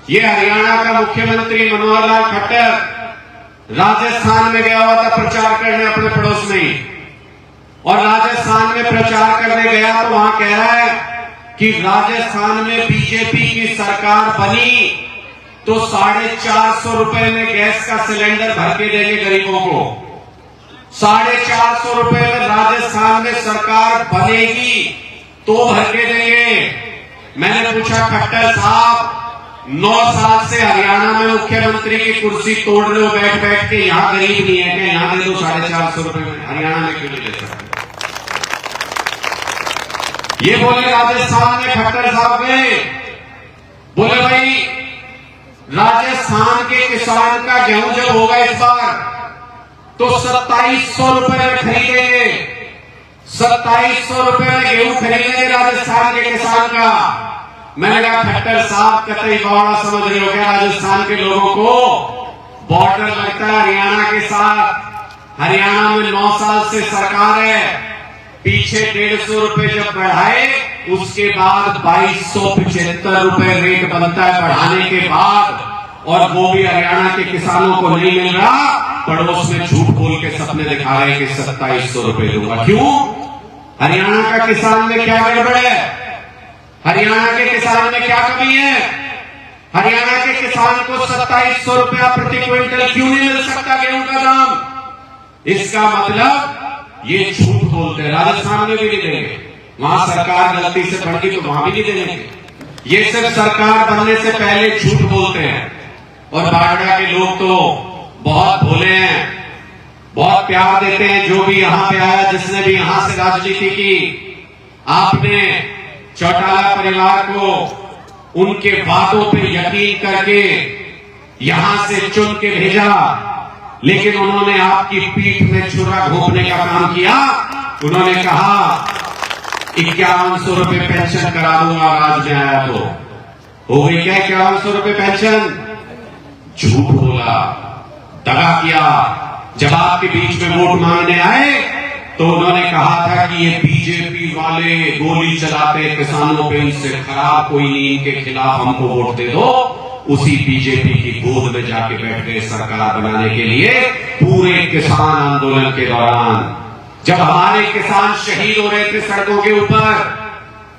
ये हरियाणा का मुख्यमंत्री मनोहर लाल खट्टर राजस्थान में गया हुआ था प्रचार करने अपने पड़ोस में, और राजस्थान में प्रचार करने गया तो वहां कह रहा है कि राजस्थान में बीजेपी की सरकार बनी तो 450 रुपए में गैस का सिलेंडर भर के देंगे गरीबों को। 450 रुपए में राजस्थान में सरकार बनेगी तो भर के देंगे। मैंने पूछा खट्टर साहब, 9 साल से हरियाणा में मुख्यमंत्री की कुर्सी तोड़ रहे हो बैठ बैठ के, यहां गरीब नहीं है क्या? यहां दे दो 450 रुपए में, हरियाणा में क्यों नहीं दे सकते? ये बोले राजस्थान में खट्टर साहब गए, बोले भाई राजस्थान के किसान का गेहूं जब होगा इस बार तो 2700 रुपए में खरीदेंगे, 2700 रुपए में गेहूं खरीदेंगे राजस्थान के किसान का। मैंने कहा खट्टर साहब कतई बवाड़ा समझ रहे हो क्या? राजस्थान के लोगों को बॉर्डर लगता है हरियाणा के साथ। हरियाणा में 9 साल से सरकार है, पीछे 150 रुपए जब बढ़ाए उसके बाद 2275 रुपए रेट बनता है बढ़ाने के बाद, और वो भी हरियाणा के किसानों को नहीं मिल रहा। पड़ोस में झूठ बोल के सपने दिखा रहे हैं कि 2700 रुपए दूंगा। क्यों? हरियाणा का किसान में क्या गड़बड़ है? हरियाणा के किसान में क्या कमी है? हरियाणा के किसान को 2700 रुपया प्रति क्विंटल क्यों नहीं मिल सकता गेहूं का दाम? इसका मतलब ये झूठ बोलते हैं। राजस्थान में भी नहीं देंगे, वहां सरकार गलती से बढ़ गई तो वहां भी नहीं देंगे। ये सिर्फ सरकार बनने से पहले झूठ बोलते हैं। और बागड़ा के लोग तो बहुत भोले हैं, बहुत प्यार देते हैं। जो भी यहां पे आया, जिसने भी यहां से राजनीति की, आपने चौटाला परिवार को उनके वादों पे यकीन करके यहां से चुन के भेजा, लेकिन उन्होंने आपकी पीठ में छुरा घोंपने का काम किया। उन्होंने कहा 5100 रुपए पेंशन करा दूंगा राज में आया तो। हो गई क्या 5100 रुपए पेंशन? झूठ बोला, दगा किया। जब आपके बीच में वोट मांगने आए तो उन्होंने कहा था कि ये बीजेपी वाले गोली चलाते किसानों पे, इनसे खराब कोई नहीं, इनके खिलाफ हमको वोट दे दो। उसी बीजेपी की गोद में जाके बैठ गए सरकार बनाने के लिए। पूरे किसान आंदोलन के दौरान जब हमारे किसान शहीद हो रहे थे सड़कों के ऊपर,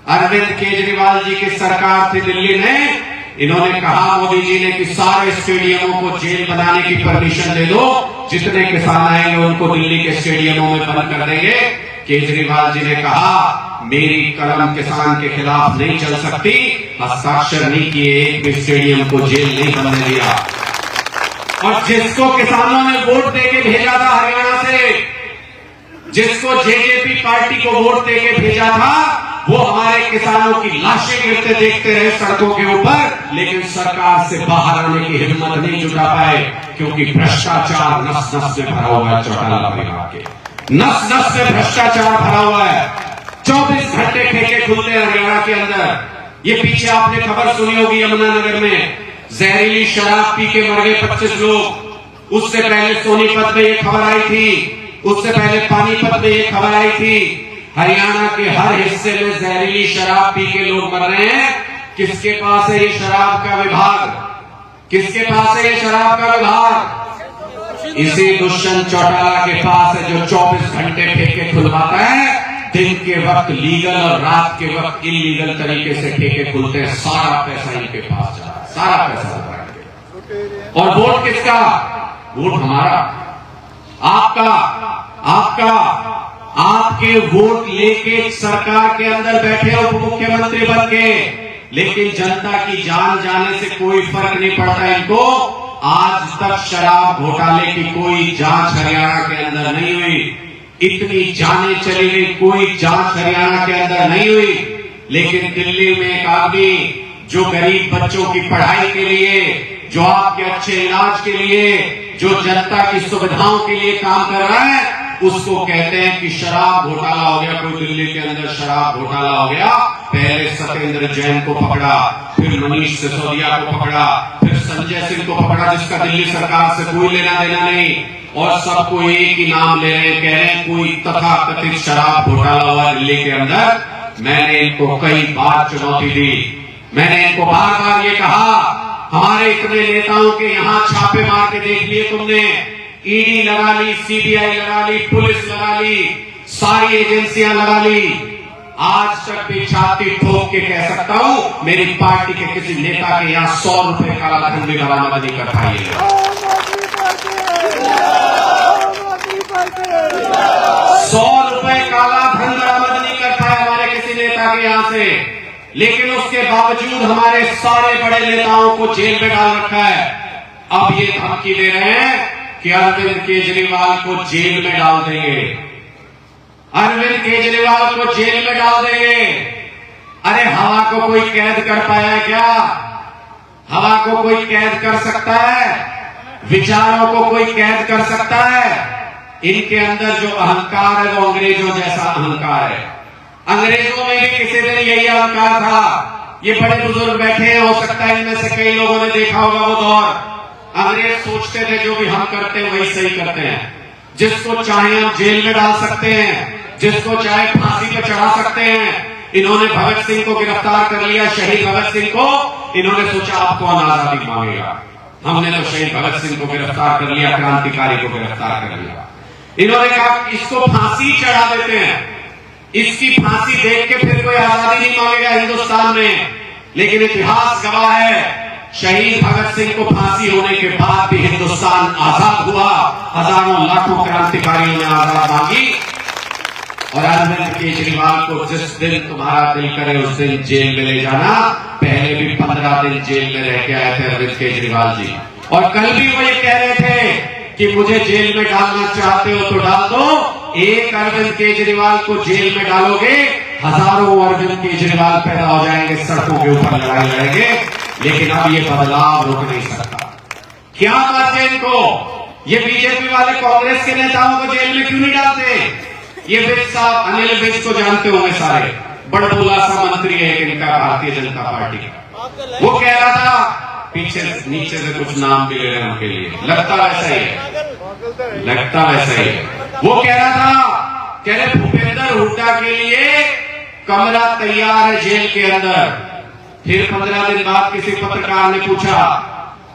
अरविंद केजरीवाल जी की सरकार थी दिल्ली में, इन्होंने कहा मोदी जी ने कि सारे स्टेडियमों को जेल बनाने की परमिशन दे दो, जितने किसान आएंगे उनको दिल्ली के स्टेडियमों में बंद कर देंगे। केजरीवाल जी ने कहा मेरी कलम किसान के खिलाफ नहीं चल सकती, हस्ताक्षर नहीं किए, एक भी स्टेडियम को जेल नहीं बनने दिया। और जिसको किसानों ने वोट देके भेजा था हरियाणा से, जिसको जेजेपी पार्टी को वोट देके भेजा था, वो हमारे किसानों की लाशें गिरते देखते रहे सड़कों के ऊपर, लेकिन सरकार से बाहर आने की हिम्मत नहीं जुटा पाए, क्योंकि भ्रष्टाचार नस नस में भरा हुआ है। चौटाला परिवार के नस नस में भ्रष्टाचार भरा हुआ है। 24 घंटे ठेके खुलते हैं हरियाणा के अंदर। ये पीछे आपने खबर सुनी होगी, यमुनानगर में जहरीली शराब पी के मर गए 25 लोग। उससे पहले सोनीपत में ये खबर आई थी, उससे पहले पानीपत में ये खबर आई थी। हरियाणा के हर हिस्से में जहरीली शराब पी के लोग मर रहे हैं। किसके पास है ये शराब का विभाग? किसके पास है ये शराब का विभाग? इसी दुष्यंत चौटाला के पास है, जो 24 घंटे ठेके खुलवाता है। दिन के वक्त लीगल और रात के वक्त इलीगल तरीके से ठेके खुलते हैं। सारा पैसा इनके पास जा रहा है, सारा पैसा जा रहा है। और वोट किसका? वोट हमारा, आपका, आपका। आपके वोट लेके सरकार के अंदर बैठे उप मुख्यमंत्री बन के, लेकिन जनता की जान जाने से कोई फर्क नहीं पड़ता इनको। आज तक शराब घोटाले की कोई जांच हरियाणा के अंदर नहीं हुई। इतनी जानें चली गई, कोई जांच हरियाणा के अंदर नहीं हुई। लेकिन दिल्ली में एक आदमी जो गरीब बच्चों की पढ़ाई के लिए, जो आपके अच्छे इलाज के लिए, जो जनता की सुविधाओं के लिए काम कर रहा है, उसको कहते हैं कि शराब घोटाला हो गया। कोई दिल्ली के अंदर शराब घोटाला हो गया। पहले सत्येंद्र जैन को पकड़ा, फिर मनीष सिसोदिया को पकड़ा, फिर संजय सिंह को पकड़ा, जिसका दिल्ली सरकार से कोई लेना देना नहीं, और सबको एक ही नाम ले रहे हैं, कह रहे हैं कोई तथाकथित शराब घोटाला हुआ दिल्ली के अंदर। मैंने इनको कई बार चुनौती दी, मैंने इनको बार बार ये कहा हमारे इतने नेताओं के यहां छापे मार के देख लिए तुमने, ईडी लगा ली, सीबीआई लगा ली, पुलिस लगा ली, सारी एजेंसियां लगा ली। आज तक भी छाती ठोक के कह सकता हूं, मेरी पार्टी के किसी नेता के यहां 100 रुपए काला धन भी बरामद नहीं कर पाइएगा। 100 रुपए काला धन बरामद नहीं कर पाया हमारे किसी नेता के यहां से, लेकिन उसके बावजूद हमारे सारे बड़े नेताओं को जेल में डाल रखा है। अब ये धमकी दे रहे हैं कि अरविंद केजरीवाल को जेल में डाल देंगे, अरविंद केजरीवाल को जेल में डाल देंगे। अरे हवा को कोई कैद कर पाया है क्या? हवा को कोई कैद कर सकता है? विचारों को कोई कैद कर सकता है? इनके अंदर जो अहंकार है वो अंग्रेजों जैसा अहंकार है। अंग्रेजों में भी किसी दिन यही अहंकार था। ये बड़े बुजुर्ग बैठे हैं, हो सकता है इनमें से कई लोगों ने देखा होगा वो दौर। अंग्रेज सोचते थे जो भी हम करते हैं वही सही करते हैं, जिसको चाहे हम जेल में डाल सकते हैं, जिसको चाहे फांसी पर चढ़ा सकते हैं। इन्होंने भगत सिंह को गिरफ्तार कर लिया, शहीद भगत सिंह को। इन्होंने सोचा आप कौन आजादी मांगेगा, हमने तो शहीद भगत सिंह को गिरफ्तार कर लिया, क्रांतिकारी को गिरफ्तार कर लिया। इन्होंने कहा इसको फांसी चढ़ा देते हैं, इसकी फांसी देख के फिर कोई आजादी नहीं मांगेगा हिंदुस्तान में। लेकिन इतिहास गवाह है, शहीद भगत सिंह को फांसी होने के बाद भी हिंदुस्तान आजाद हुआ। हजारों लाखों क्रांतिकारियों ने आजाद मांगी। और अरविंद केजरीवाल को जिस दिन तुम्हारा दिल करे उस दिन जेल में ले जाना। पहले भी 15 दिन जेल में रह के आए थे अरविंद केजरीवाल जी, और कल भी वो ये कह रहे थे कि मुझे जेल में डालना चाहते हो तो डाल दो। एक अरविंद केजरीवाल को जेल में डालोगे, हजारों अरविंद केजरीवाल पैदा हो जाएंगे, सड़कों के ऊपर लड़ाई लड़ेंगे। लेकिन अब ये बदलाव रुक नहीं सकता। क्या बात है इनको? ये बीजेपी वाले कांग्रेस के नेताओं को जेल में क्यों नहीं डालते? ये विज साहब, अनिल विज को जानते होंगे सारे, बड़बोला सा मंत्री है इनका भारतीय जनता पार्टी का। वो कह रहा था, पीछे नीचे से कुछ नाम भी ले रहे हैं उनके लिए, लगता वैसा ही है, लगता वैसा ही है। वो कह रहा था, कह रहे भूपेंद्र हुड्डा के लिए कमरा तैयार है जेल के अंदर। फिर 15 दिन बाद किसी पत्रकार ने पूछा,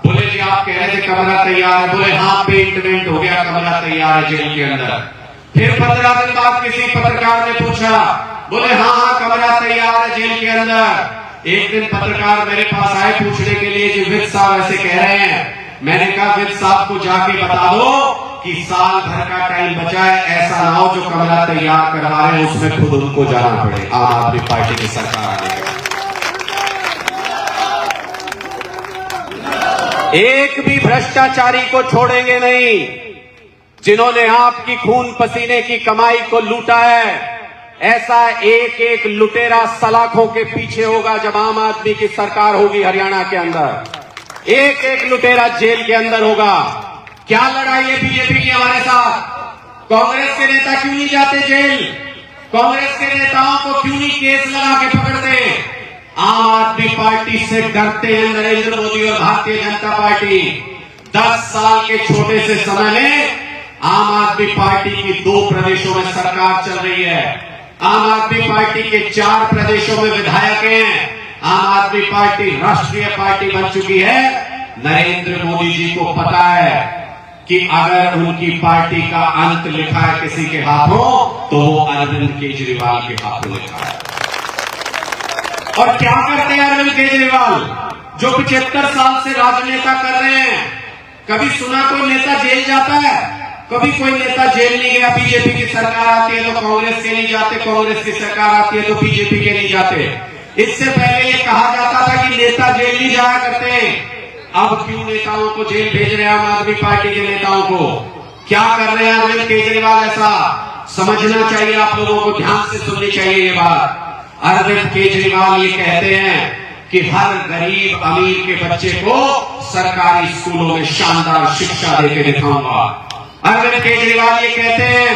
बोले जी आप कह रहे थे कमरा तैयार है? बोले हाँ, पेंट वेंट हो गया, कमरा तैयार है जेल के अंदर। फिर 15 दिन बाद किसी पत्रकार ने पूछा, बोले हाँ कमरा तैयार है जेल के अंदर। एक दिन पत्रकार मेरे पास आए पूछने के लिए, जी विज साहब ऐसे कह रहे हैं। मैंने कहा विज साहब को जाके बता दो कि साल भर का टाइम बचा है, ऐसा ना हो जो कमरा तैयार करवा रहे हैं उसमें खुद उनको जाना पड़े आम आदमी पार्टी की सरकार आने के। एक भी भ्रष्टाचारी को छोड़ेंगे नहीं। जिन्होंने आपकी खून पसीने की कमाई को लूटा है, ऐसा एक एक लुटेरा सलाखों के पीछे होगा जब आम आदमी की सरकार होगी हरियाणा के अंदर। एक एक लुटेरा जेल के अंदर होगा। क्या लड़ाई है बीजेपी की हमारे साथ? कांग्रेस के नेता क्यों नहीं जाते जेल? कांग्रेस के नेताओं को क्यों नहीं केस लगा के पकड़ते? आम आदमी पार्टी से डरते हैं नरेंद्र मोदी और भारतीय जनता पार्टी। 10 साल के छोटे से समय में आम आदमी पार्टी की 2 प्रदेशों में सरकार चल रही है। आम आदमी पार्टी के 4 प्रदेशों में विधायक हैं। आम आदमी पार्टी राष्ट्रीय पार्टी बन चुकी है। नरेंद्र मोदी जी को पता है कि अगर उनकी पार्टी का अंत लिखा है किसी के हाथों तो वो अरविंद केजरीवाल के हाथों लिखा है। और क्या करते हैं अरविंद केजरीवाल, जो 75 साल से राजनेता कर रहे हैं? कभी सुना कोई नेता जेल जाता है? कभी कोई नेता जेल नहीं गया। बीजेपी की सरकार आती है तो कांग्रेस के नहीं जाते, कांग्रेस की सरकार आती है तो बीजेपी के नहीं जाते। इससे पहले ये कहा जाता था कि नेता जेल नहीं जाया करते। अब क्यों नेताओं को जेल भेज रहे हैं आम आदमी पार्टी के नेताओं को? क्या कर रहे हैं अरविंद केजरीवाल? ऐसा समझना चाहिए, आप लोगों को ध्यान से सुननी चाहिए ये बात। अरविंद केजरीवाल ये कहते हैं कि हर गरीब अमीर के बच्चे को सरकारी स्कूलों में शानदार शिक्षा देके दिखाऊंगा। अरविंद केजरीवाल ये कहते हैं,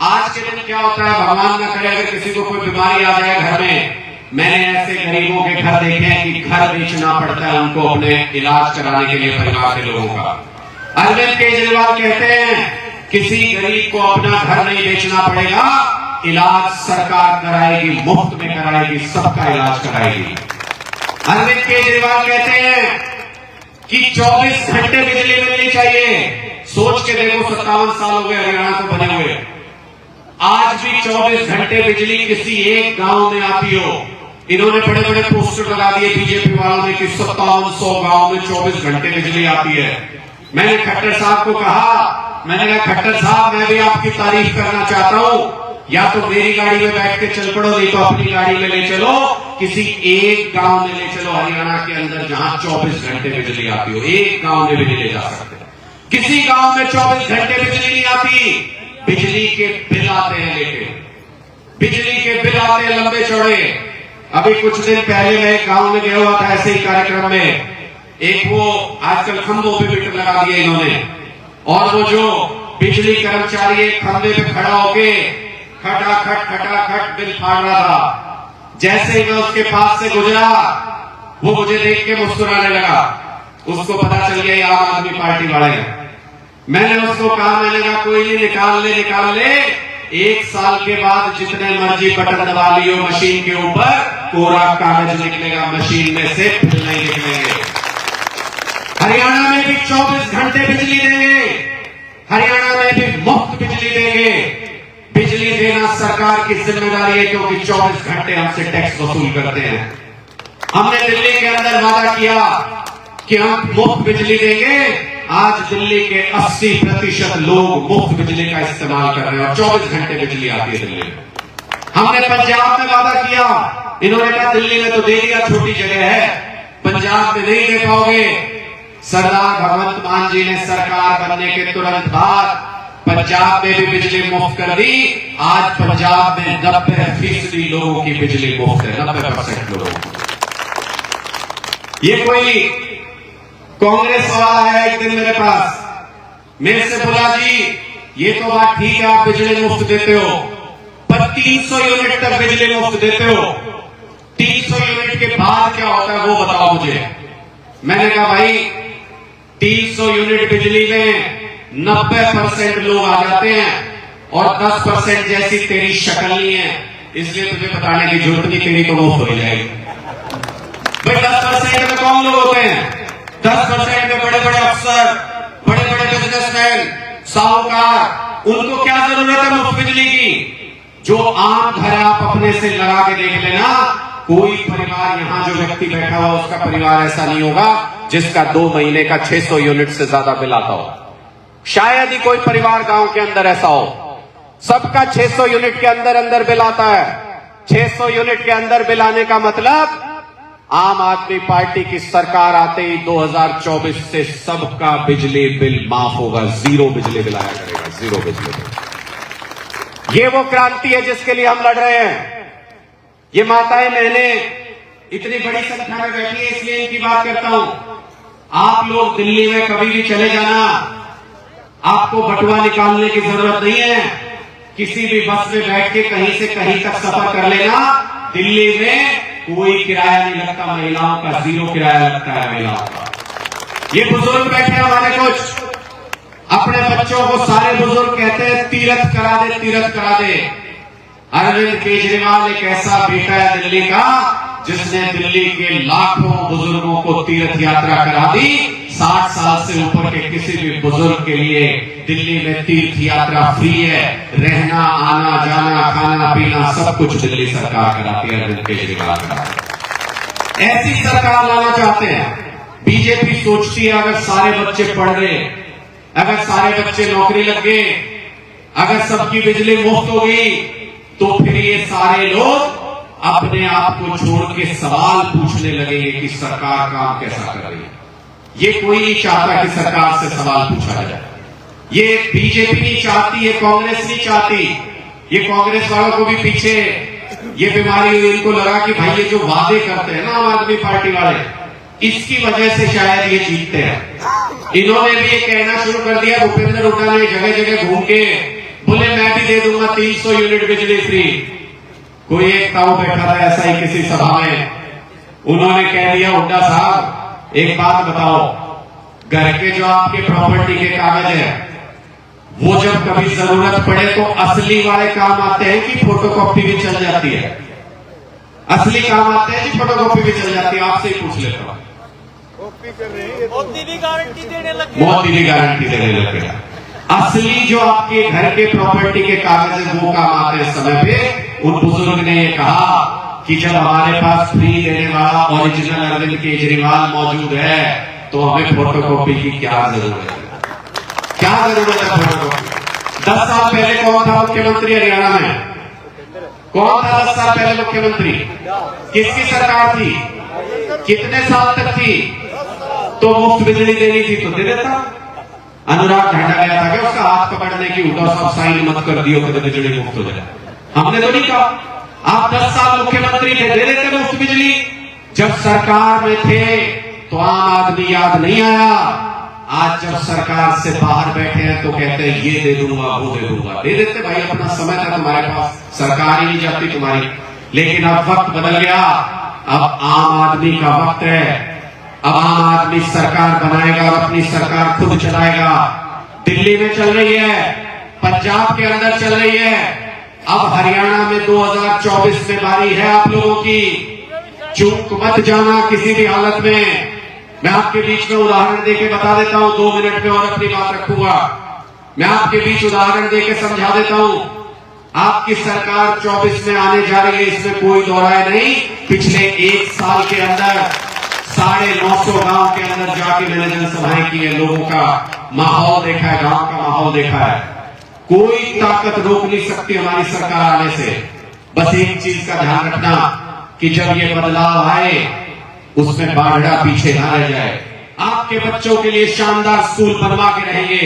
आज के दिन क्या होता है भगवान न करे अगर किसी को कोई बीमारी आ जाए घर में, मैंने ऐसे गरीबों के घर देखे हैं कि घर बेचना पड़ता है उनको अपने इलाज कराने के लिए परिवार के लोगों का। अरविंद केजरीवाल कहते हैं किसी गरीब को अपना घर नहीं बेचना पड़ेगा, इलाज सरकार कराएगी, मुफ्त में कराएगी, सबका इलाज कराएगी। अरविंद केजरीवाल कहते हैं कि 24 घंटे बिजली मिलनी चाहिए। सोच के देखो 57 साल हो गए हरियाणा को बने हुए, आज भी 24 घंटे बिजली किसी एक गांव में आती हो। इन्होंने बड़े बड़े पोस्टर लगा दिए बीजेपी वालों ने कि 5700 गांव में 24 घंटे बिजली आती है। मैंने खट्टर साहब को कहा, मैंने कहा खट्टर साहब मैं भी आपकी तारीफ करना चाहता हूं, या तो मेरी गाड़ी में बैठ के चल पड़ो, नहीं तो अपनी गाड़ी में ले चलो, किसी एक गांव में ले चलो हरियाणा के अंदर जहां 24 घंटे बिजली आती हो। एक गांव में भी नहीं ले जा सकते। किसी गांव में 24 घंटे बिजली नहीं आती। बिजली के बिल आते हैं, लेके बिजली के बिल आते हैं लंबे चौड़े। अभी कुछ दिन पहले मैं एक गांव में गया हुआ था ऐसे ही कार्यक्रम में। एक वो आजकल खंभों पे मीटर लगा दिए इन्होंने, और वो जो बिजली कर्मचारी एक खंभे पे खड़ा होके खटाखट बिल फाड़ रहा था। जैसे ही मैं उसके पास से गुजरा, वो मुझे देख के मुस्कुराने लगा। उसको पता चल गया ये आम आदमी पार्टी वाले हैं। मैंने उसको कहा, मैंने कहा कोई नहीं, निकाल ले। 1 साल के बाद जितने मर्जी बटन दबा लियो मशीन के ऊपर, कोरा कागज निकलेगा मशीन में से, बिल नहीं निकलेंगे। हरियाणा में भी 24 घंटे बिजली देंगे, हरियाणा में भी मुफ्त बिजली देंगे। बिजली देना सरकार की जिम्मेदारी है, क्योंकि 24 घंटे हमसे टैक्स वसूल करते हैं। हमने दिल्ली के अंदर वादा किया कि हम मुफ्त बिजली देंगे। आज दिल्ली के 80% लोग मुफ्त बिजली का इस्तेमाल कर रहे हैं और 24 घंटे बिजली आती है दिल्ली में। हमने पंजाब में वादा किया, इन्होंने कहा दिल्ली में तो दे दिया, छोटी जगह है, पंजाब में नहीं दे पाओगे। सरदार भगवंत मान जी ने सरकार बनने के तुरंत बाद पंजाब में भी बिजली मुफ्त कर दी। आज पंजाब में 90% लोगों की बिजली मुफ्त है, 90% लोगों की। ये कोई कांग्रेस वाला है, एक दिन मेरे पास मेरे से बोला जी ये तो बात ठीक है आप बिजली मुफ्त देते हो, पर 300 यूनिट तक बिजली मुफ्त देते हो, 300 यूनिट के बाद क्या होता है वो बताओ मुझे। मैंने कहा भाई 300 यूनिट बिजली में 90% लोग आ जाते हैं और 10% जैसी तेरी शक्ल नहीं है, इसलिए तुझे बताने की जरूरत नहीं, तेरी तो मुफ्त हो जाएगी। भाई 10% में कौन लोग होते हैं? 10% में बड़े बड़े अफसर, बड़े बड़े बिजनेसमैन, साहूकार, उनको क्या जरूरत है मुफ्त बिजली की? जो आम घर आप अपने से लगा के देख लेना, कोई परिवार यहां जो व्यक्ति बैठा हुआ उसका परिवार ऐसा नहीं होगा जिसका 2 महीने का 600 यूनिट से ज्यादा बिल आता हो। शायद ही कोई परिवार गांव के अंदर ऐसा हो। सबका 600 यूनिट के अंदर बिल आता है। 600 यूनिट के अंदर बिल आने का मतलब आम आदमी पार्टी की सरकार आते ही 2024 से सबका बिजली बिल माफ होगा, 0 बिजली बिल आया करेगा, 0 बिजली बिल। ये वो क्रांति है जिसके लिए हम लड़ रहे हैं। ये माताएं बहनें इतनी बड़ी संख्या में बैठी है, इसलिए इनकी बात करता हूं। आप लोग दिल्ली में कभी भी चले जाना, आपको बटुआ निकालने की जरूरत नहीं है। किसी भी बस में बैठ के कहीं से कहीं तक सफर कर लेना। दिल्ली में कोई किराया नहीं लगता महिलाओं का, 0 किराया लगता है महिलाओं का। ये बुजुर्ग बैठे हमारे कुछ, अपने बच्चों को सारे बुजुर्ग कहते हैं तीर्थ करा दे, तीर्थ करा दे। अरविंद केजरीवाल एक ऐसा बेटा है दिल्ली का जिसने दिल्ली के लाखों बुजुर्गों को तीर्थ यात्रा करा दी। 60 साल से ऊपर के किसी भी बुजुर्ग के लिए दिल्ली में तीर्थ यात्रा फ्री है। रहना, आना जाना, खाना पीना सब कुछ दिल्ली सरकार कराती है, अरविंद केजरीवाल कराती है। ऐसी सरकार लाना चाहते हैं। बीजेपी सोचती है अगर सारे बच्चे पढ़ गए, अगर सारे बच्चे नौकरी लग गए, अगर सबकी बिजली मुफ्त हो गई, तो फिर ये सारे लोग अपने आप को छोड़ के सवाल पूछने लगेंगे कि सरकार काम कैसा कर रही है। ये कोई नहीं चाहता कि सरकार से सवाल पूछा जाए। ये बीजेपी नहीं चाहती, ये कांग्रेस नहीं चाहती। ये कांग्रेस वालों को भी पीछे ये बीमारी हुई, इनको लगा कि भाई ये जो वादे करते हैं ना आम आदमी पार्टी वाले, इसकी वजह से शायद ये जीतते हैं। इन्होंने भी ये कहना शुरू कर दिया, भूपेंद्र हुड्डा ने जगह जगह घूम के बोले मैं भी दे दूंगा 300 यूनिट बिजली फ्री। कोई एक ताऊ बैठा था ऐसा ही किसी सभा में, उन्होंने कह दिया हुड्डा साहब एक बात बताओ, घर के जो आपके प्रॉपर्टी के कागज है वो जब कभी जरूरत पड़े तो असली वाले काम आते हैं कि फोटोकॉपी भी चल जाती है? असली काम आते हैं कि फोटोकॉपी भी चल जाती है? आपसे ही पूछ लेता हूं। मोदी भी गारंटी देने लग गया। मोदी भी गारंटी देने लग गया। असली जो आपके घर के प्रॉपर्टी के कागज वो काम आते हैं समय पे। उन बुजुर्ग ने ये कहा कि जब हमारे पास फ्री देने वाला ओरिजिनल अरविंद केजरीवाल मौजूद है तो हमें फोटोकॉपी की क्या जरूरत है, क्या जरूरत है फोटोकॉपी। 10 साल पहले कौन था मुख्यमंत्री हरियाणा में? कौन था 10 साल पहले मुख्यमंत्री? किसकी सरकार थी? कितने साल तक थी? तो मुफ्त बिजली देनी थी तो दे देता। अनुराग ढांढा गया था कि उसका हाथ पकड़ने की उठा सब साइन मत कर दियो कि बिजली मुफ्त हो जाए। हमने तो नहीं कहा। आप 10 साल मुख्यमंत्री थे, दे देते मुफ्त बिजली। जब सरकार में थे तो आम आदमी याद नहीं आया। आज जब सरकार से बाहर बैठे हैं तो कहते हैं ये दे दूंगा वो दे दूंगा। दे देते भाई, अपना समय था तुम्हारे पास, सरकार ही नहीं जाती तुम्हारी। लेकिन अब वक्त बदल गया, अब आम आदमी का वक्त है। अब आम आदमी सरकार बनाएगा और अपनी सरकार खुद चलाएगा। दिल्ली में चल रही है, पंजाब के अंदर चल रही है, अब हरियाणा में 2024 में बारी है आप लोगों की। चूक मत जाना किसी भी हालत में। मैं आपके बीच में उदाहरण देके बता देता हूं, 2 मिनट में और अपनी बात रखूंगा। मैं आपके बीच उदाहरण देके समझा देता हूं। आपकी सरकार 24 में आने जा रही है, इसमें कोई दो राय नहीं। पिछले 1 साल के अंदर 950 गांव के अंदर जाके मैंने जनसभाएं की है, लोगों का माहौल देखा है, गांव का माहौल देखा है। कोई ताकत रोक नहीं सकती हमारी सरकार आने से। बस एक चीज का ध्यान रखना कि जब ये बदलाव आए उसमें बाढ़ा पीछे ना रह जाए। आपके बच्चों के लिए शानदार स्कूल बनवा के रहेंगे।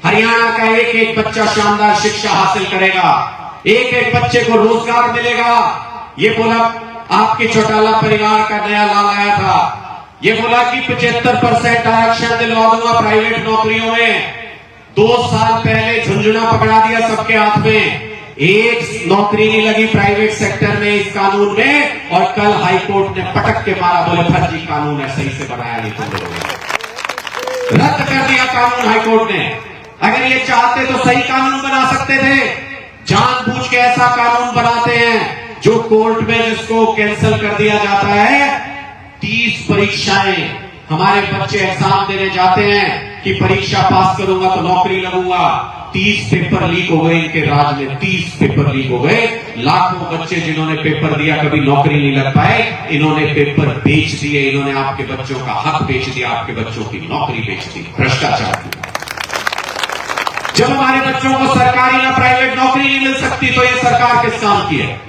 हरियाणा का एक एक बच्चा शानदार शिक्षा हासिल करेगा, एक एक बच्चे को रोजगार मिलेगा। ये बोला आपके चौटाला परिवार का नया लाल आया था, ये बोला कि 75% आरक्षण दिलवा दूंगा प्राइवेट नौकरियों में। 2 साल पहले झुंझुना पकड़ा दिया सबके हाथ में, एक नौकरी नहीं लगी प्राइवेट सेक्टर में इस कानून में। और कल हाईकोर्ट ने पटक के मारा, बोले फर्जी कानून है, सही से बनाया नहीं तुम लोगों ने। रद्द कर दिया कानून हाईकोर्ट ने। अगर ये चाहते तो सही कानून बना सकते थे। जानबूझ के ऐसा कानून बनाते हैं जो कोर्ट में जिसको कैंसिल कर दिया जाता है। 30 परीक्षाएं हमारे बच्चे एग्जाम देने जाते हैं कि परीक्षा पास करूंगा तो नौकरी लगूंगा। 30 पेपर लीक हो गए इनके राज में, 30 पेपर लीक हो गए। लाखों बच्चे जिन्होंने पेपर दिया कभी नौकरी नहीं लग पाए, इन्होंने पेपर बेच दिए। इन्होंने आपके बच्चों का हक बेच दिया, आपके बच्चों की नौकरी बेच दी, भ्रष्टाचार किया। जब हमारे बच्चों को सरकारी या प्राइवेट नौकरी नहीं मिल सकती तो ये सरकार किस काम की है?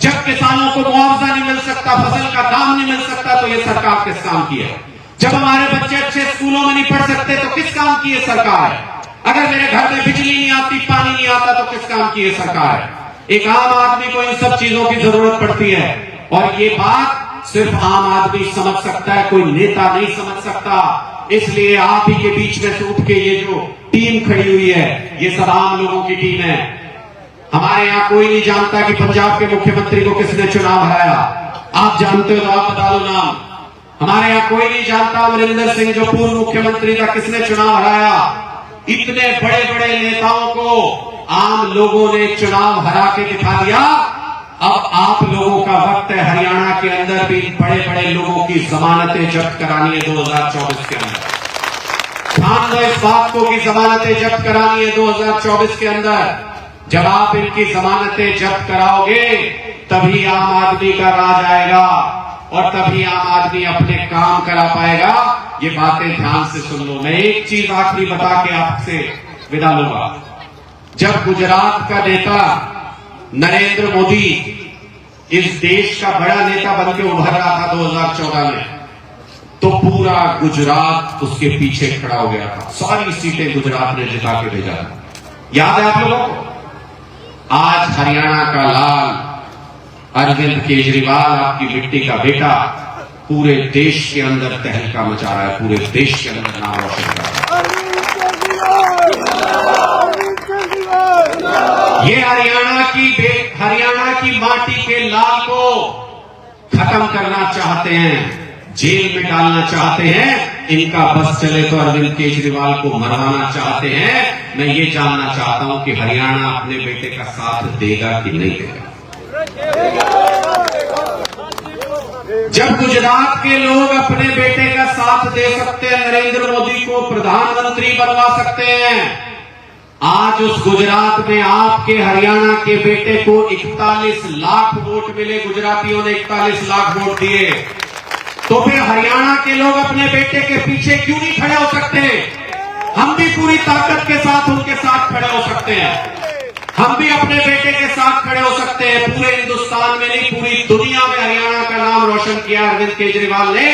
जब किसानों को मुआवजा नहीं मिल सकता, फसल का दाम नहीं मिल सकता तो ये सरकार किस काम की है? जब हमारे बच्चे अच्छे स्कूलों में नहीं पढ़ सकते तो किस काम की ये सरकार है? अगर मेरे घर में बिजली नहीं आती, पानी नहीं आता तो किस काम की ये सरकार है? एक आम आदमी को इन सब चीजों की जरूरत पड़ती है और ये बात सिर्फ आम आदमी समझ सकता है, कोई नेता नहीं समझ सकता। इसलिए आप ही के बीच में से उठ के ये जो टीम खड़ी हुई है, ये सब आम लोगों की टीम है। हमारे यहां कोई नहीं जानता कि पंजाब के मुख्यमंत्री को किसने चुनाव हराया। आप जानते हो तो आप बता दो नाम। हमारे यहां कोई नहीं जानता अमरिंदर सिंह जो पूर्व मुख्यमंत्री था किसने चुनाव हराया। इतने बड़े बड़े नेताओं को आम लोगों ने चुनाव हरा के दिखा दिया। अब आप लोगों का वक्त है हरियाणा के अंदर भी बड़े बड़े लोगों की जमानतें जब्त करानी है 2024 के अंदर। ध्यान दो इस बात को कि जमानतें जब्त करानी है 2024 के अंदर। जब आप इनकी जमानतें जब्त कराओगे तभी आम आदमी का राज आएगा और तभी आम आदमी अपने काम करा पाएगा। ये बातें ध्यान से सुन लो। मैं एक चीज आखिरी बता के आपसे विदा लूंगा। जब गुजरात का नेता नरेंद्र मोदी इस देश का बड़ा नेता बनकर उभर रहा था 2014 में, तो पूरा गुजरात उसके पीछे खड़ा हो गया था। सारी सीटें गुजरात ने जिता के भेजा था। याद है आप लोगों को? आज हरियाणा का लाल अरविंद केजरीवाल, आपकी मिट्टी का बेटा, पूरे देश के अंदर तहलका मचा रहा है, पूरे देश के अंदर नाम रोशन कर रहा है। ये हरियाणा की माटी के लाल को खत्म करना चाहते हैं, जेल में डालना चाहते हैं। इनका बस चले तो अरविंद केजरीवाल को मरवाना चाहते हैं। मैं ये जानना चाहता हूं कि हरियाणा अपने बेटे का साथ देगा कि नहीं देगा। जब गुजरात के लोग अपने बेटे का साथ दे सकते हैं, नरेंद्र मोदी को प्रधानमंत्री बनवा सकते हैं, आज उस गुजरात में आपके हरियाणा के बेटे को 41 लाख वोट मिले, गुजरातियों ने 41 लाख वोट दिए, तो फिर हरियाणा के लोग अपने बेटे के पीछे क्यों नहीं खड़े हो सकते? हम भी पूरी ताकत के साथ उनके साथ खड़े हो सकते हैं, हम भी अपने बेटे के साथ खड़े हो सकते हैं। पूरे हिंदुस्तान में नहीं, पूरी दुनिया में हरियाणा का नाम रोशन किया अरविंद केजरीवाल ने।